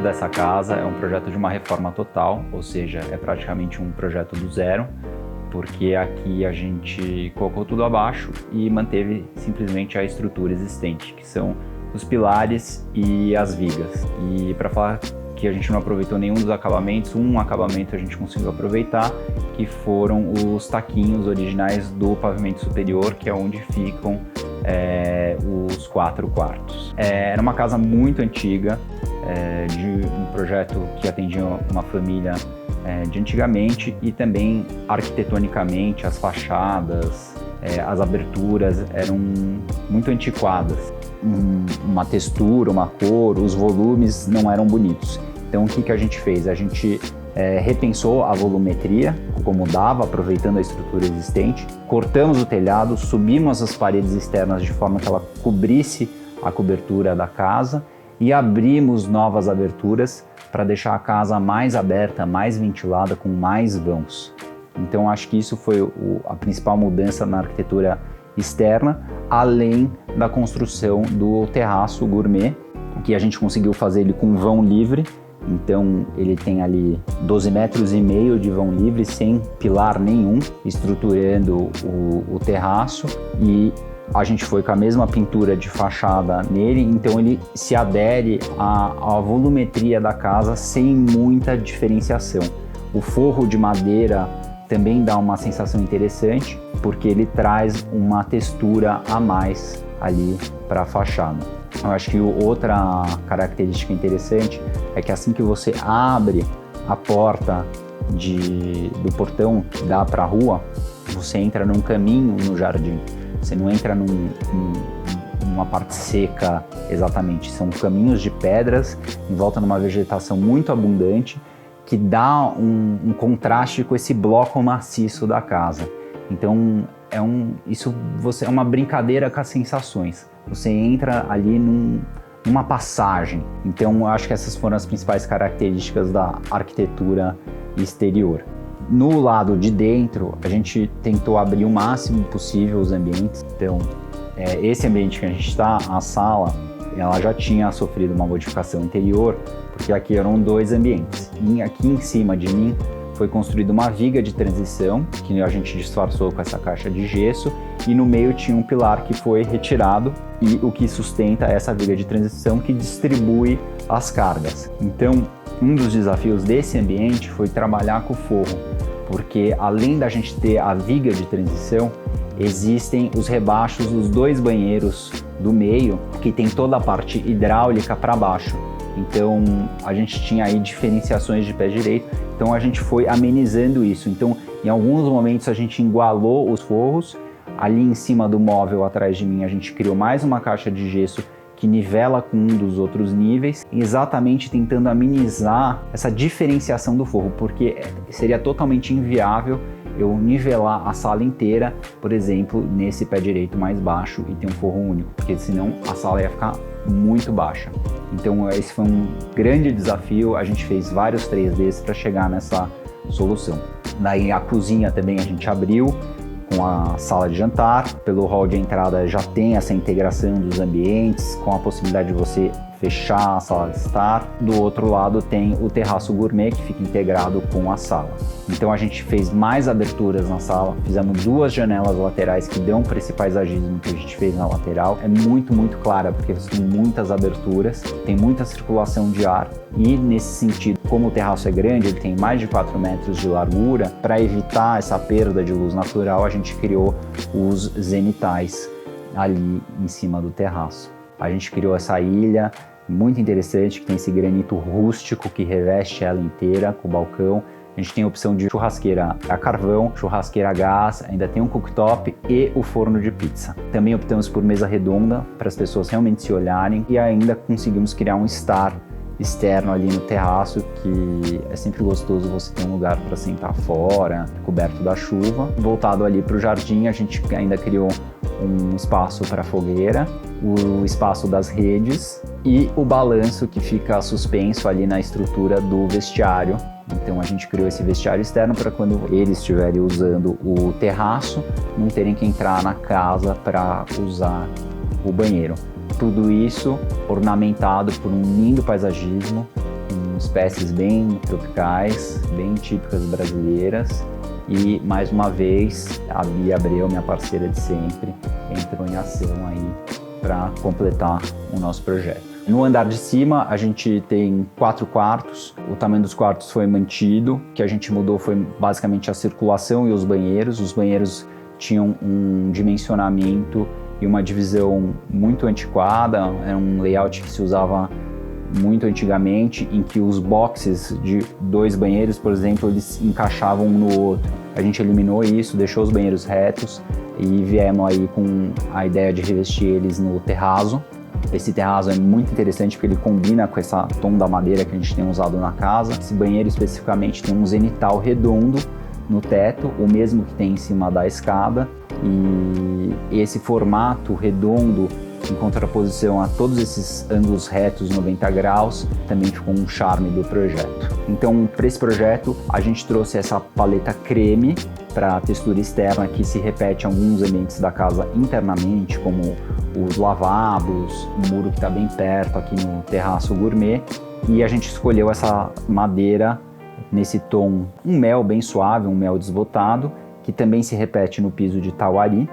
dessa casa é um projeto de uma reforma total, ou seja, é praticamente um projeto do zero, porque aqui a gente colocou tudo abaixo e manteve simplesmente a estrutura existente, que são os pilares e as vigas. E para falar que a gente não aproveitou nenhum dos acabamentos, um acabamento a gente conseguiu aproveitar, que foram os taquinhos originais do pavimento superior, que é onde ficam os 4 quartos. Era uma casa muito antiga, de um projeto que atendia uma família de antigamente, e também arquitetonicamente as fachadas, as aberturas eram muito antiquadas. Uma textura, uma cor, os volumes não eram bonitos. Então o que a gente fez? A gente repensou a volumetria, como dava, aproveitando a estrutura existente, cortamos o telhado, subimos as paredes externas de forma que ela cobrisse a cobertura da casa e abrimos novas aberturas para deixar a casa mais aberta, mais ventilada, com mais vãos. Então acho que isso foi a principal mudança na arquitetura externa, além da construção do terraço gourmet, que a gente conseguiu fazer ele com vão livre. Então ele tem ali 12,5 metros de vão livre, sem pilar nenhum, estruturando o terraço, e a gente foi com a mesma pintura de fachada nele, então ele se adere à volumetria da casa sem muita diferenciação. O forro de madeira também dá uma sensação interessante, porque ele traz uma textura a mais ali para a fachada. Eu acho que outra característica interessante é que assim que você abre a porta do portão que dá para a rua, você entra num caminho no jardim. Você não entra numa parte seca exatamente, são caminhos de pedras em volta de uma vegetação muito abundante, que dá um contraste com esse bloco maciço da casa. Então isso é uma brincadeira com as sensações. Você entra ali numa passagem. Então eu acho que essas foram as principais características da arquitetura exterior. No lado de dentro, a gente tentou abrir o máximo possível os ambientes. Então, esse ambiente que a gente está, a sala, ela já tinha sofrido uma modificação anterior, porque aqui eram 2 ambientes. E aqui em cima de mim foi construída uma viga de transição, que a gente disfarçou com essa caixa de gesso, e no meio tinha um pilar que foi retirado, e o que sustenta essa viga de transição que distribui as cargas. Então, um dos desafios desse ambiente foi trabalhar com o forro, porque além da gente ter a viga de transição, existem os rebaixos dos 2 banheiros do meio, que tem toda a parte hidráulica para baixo. Então a gente tinha aí diferenciações de pé direito, então a gente foi amenizando isso. Então em alguns momentos a gente igualou os forros, ali em cima do móvel atrás de mim a gente criou mais uma caixa de gesso que nivela com um dos outros níveis, exatamente tentando amenizar essa diferenciação do forro, porque seria totalmente inviável eu nivelar a sala inteira, por exemplo, nesse pé direito mais baixo e ter um forro único, porque senão a sala ia ficar muito baixa. Então esse foi um grande desafio, a gente fez vários 3Ds para chegar nessa solução. Daí a cozinha também a gente abriu com a sala de jantar, pelo hall de entrada já tem essa integração dos ambientes, com a possibilidade de você fechar a sala de estar. Do outro lado tem o terraço gourmet, que fica integrado com a sala. Então a gente fez mais aberturas na sala, fizemos 2 janelas laterais que dão para esse paisagismo que a gente fez na lateral. É muito clara, porque você tem muitas aberturas, tem muita circulação de ar, e nesse sentido, como o terraço é grande, ele tem mais de 4 metros de largura, para evitar essa perda de luz natural, a gente criou os zenitais ali em cima do terraço. A gente criou essa ilha muito interessante, que tem esse granito rústico que reveste ela inteira com o balcão. A gente tem a opção de churrasqueira a carvão, churrasqueira a gás, ainda tem um cooktop e o forno de pizza. Também optamos por mesa redonda para as pessoas realmente se olharem, e ainda conseguimos criar um estar externo ali no terraço, que é sempre gostoso você ter um lugar para sentar fora, coberto da chuva. Voltado ali para o jardim, a gente ainda criou um espaço para fogueira, o espaço das redes e o balanço que fica suspenso ali na estrutura do vestiário. Então a gente criou esse vestiário externo para quando eles estiverem usando o terraço, não terem que entrar na casa para usar o banheiro. Tudo isso ornamentado por um lindo paisagismo, espécies bem tropicais, bem típicas brasileiras. E, mais uma vez, a Bia Abreu, minha parceira de sempre, entrou em ação aí para completar o nosso projeto. No andar de cima, a gente tem 4 quartos. O tamanho dos quartos foi mantido. O que a gente mudou foi basicamente a circulação e os banheiros. Os banheiros tinham um dimensionamento e uma divisão muito antiquada. Era um layout que se usava muito antigamente, em que os boxes de 2 banheiros, por exemplo, eles encaixavam um no outro. A gente eliminou isso, deixou os banheiros retos e viemos aí com a ideia de revestir eles no terrazzo. Esse terrazzo é muito interessante porque ele combina com essa tom da madeira que a gente tem usado na casa. Esse banheiro especificamente tem um zenital redondo no teto, o mesmo que tem em cima da escada, e esse formato redondo em contraposição a todos esses ângulos retos 90 graus, também ficou um charme do projeto. Então, para esse projeto, a gente trouxe essa paleta creme para a textura externa que se repete em alguns ambientes da casa internamente, como os lavabos, o muro que está bem perto aqui no terraço gourmet, e a gente escolheu essa madeira nesse tom, um mel bem suave, um mel desbotado, que também se repete no piso de tauari.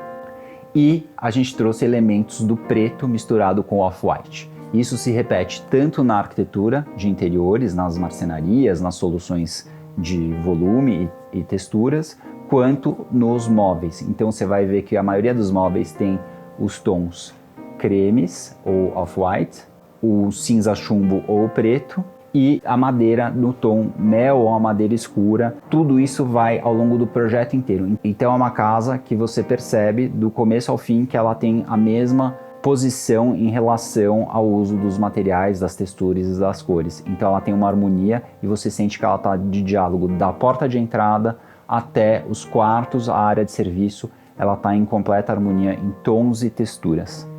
E a gente trouxe elementos do preto misturado com off-white. Isso se repete tanto na arquitetura de interiores, nas marcenarias, nas soluções de volume e texturas, quanto nos móveis. Então você vai ver que a maioria dos móveis tem os tons cremes ou off-white, o cinza chumbo ou preto, e a madeira no tom mel ou a madeira escura. Tudo isso vai ao longo do projeto inteiro. Então é uma casa que você percebe do começo ao fim que ela tem a mesma posição em relação ao uso dos materiais, das texturas e das cores. Então ela tem uma harmonia e você sente que ela está de diálogo da porta de entrada até os quartos, a área de serviço. Ela está em completa harmonia em tons e texturas.